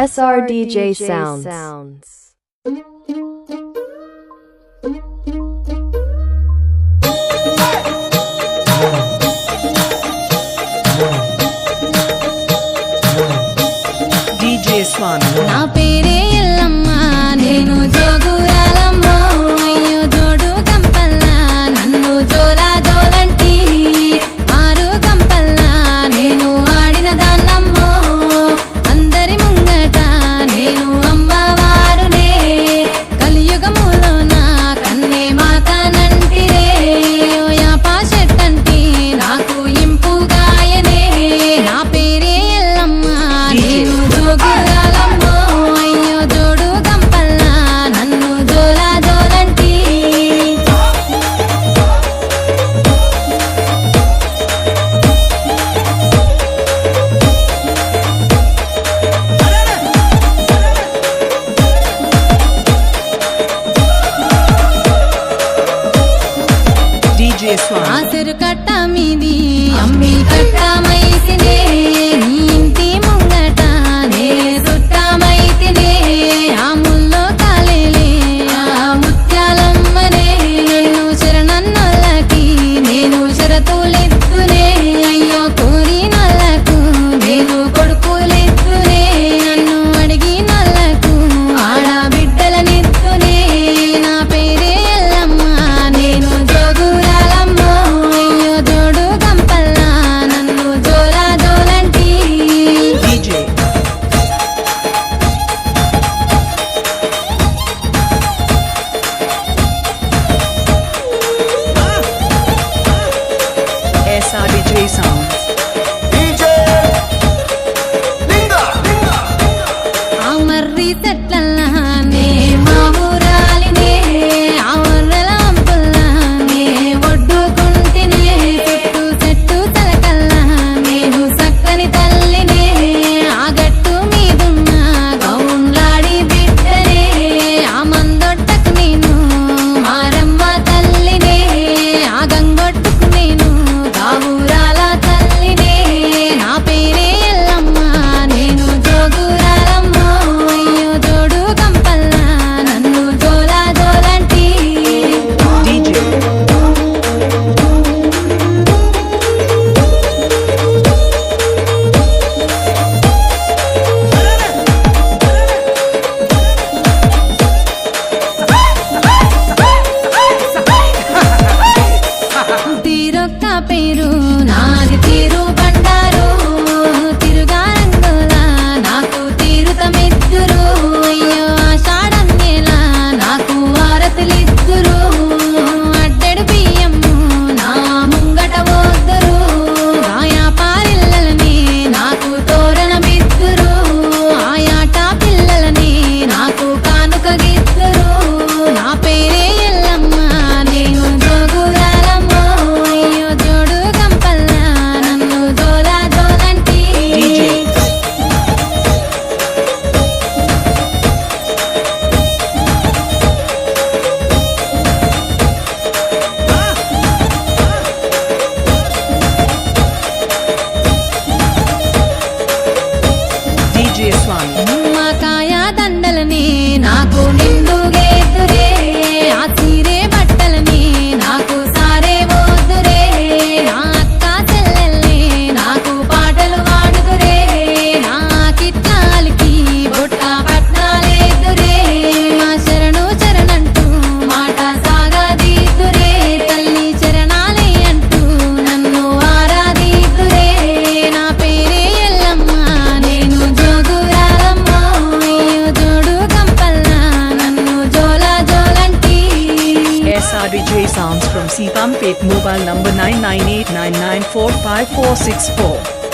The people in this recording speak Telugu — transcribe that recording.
SRDJ Sounds. DJ Swan. నా పేరే ఎల్లమ్మ నేను జోగురాలమ్మ అయ్యో జోడు కంపల్లా నన్ను జోలా జోలంటి ఆరు కంపల్లా నేను ఆడిన దాన్నమ్మో అందరి ముంగట నేను అమ్మవారునే కలియుగములో నా కన్నే మాతానంటిరే యాపా చెట్టంటి నాకు ఇంపుగాయనే నా పేరే ఎల్లమ్మ నేను జోగురాలమ్మో అయ్యో జోడు కంపల్లా నన్ను జోలా జోలంటి DJ Swan. ఆసరు కట్ట మీది అమ్మి కట్ట మైసినే నీ ఇంటి ముంగట నే సుట్టమైతినే ఆ ముల్లో కాలేలే ఆ ముత్యాలమ్మనే నేను శరణన్నోళ్ళకి నేను షరతులెత్తునే అయ్యో కోరినోళ్ళకు నేను కొడుకులెత్తునే నన్ను అడిగినోళ్ళకు ఆడబిడ్డలనెత్తునే నా పేరే ఎల్లమ్మ నేను జోగురాలమ్మో అయ్యో జోడు కంపల్లా నన్ను జోలా జోలంటి DJ. SRDJ Sounds. ఆ మర్రి చెట్లల్లా నే మా ఊరాలినే ఆ వర్రల అంపుల్లా నే ఒడ్డుకుంటినే చుట్టూ చెట్టు తలకల్లా నేను సక్కని తల్లినే ఆ గట్టు మీదున్న గౌన్లాడి బిడ్డనే ఆ మందొట్టకు నేను మారమ్మ తల్లినే ఆ గంగొట్టుకు నేను గావురాల తల్లినే నా పేరే ఎల్లమ్మ నేను జోగురాలమ్మో అయ్యో జోడు కంపల్లా నన్ను జోలా జోలంటి DJ. తీరొక్క పేరు నాది తీరు బండారు తిరుగారంగోలా నాకు తీరుతమిద్దురు అయ్యో ఆషాఢం నెల నాకు వారతులిద్దురు అడ్డెడు బియ్యము నా ముంగట వద్దరు ఆయా పారిల్లలని నాకు తోరణ బిద్దురు ఆయాట పిల్లలని నాకు కానుక గిద్దురు నా పేరే ఎల్లమ్మ నేను జోగురాలమ్మో అయ్యో జోడు కంపల్లా నన్ను జోలా జోలంటి DJ. DJ Swan. నిమ్మకాయ దండలని నాకు నిండుగేద్దురే ఆ చీరే బట్టలని నాకు సారే వద్దురే నా అక్క చెల్లెల్ని నాకు పాటలు పాడుదురే నా కిట్లాలకి బొట్ట పట్నాలేదురే మా శరణు చరణంటూ మాట సాగదీదురే తల్లి చరణాలే అంటూ నన్ను ఆరాధిదురే నా పేరే ఎల్లమ్మ నేను జోగురాలమ్మో అయ్యో జోడు కంపల్లా నన్ను జోలా జోలంటి SRDJ Sounds from Sitampet, mobile number 9989945464.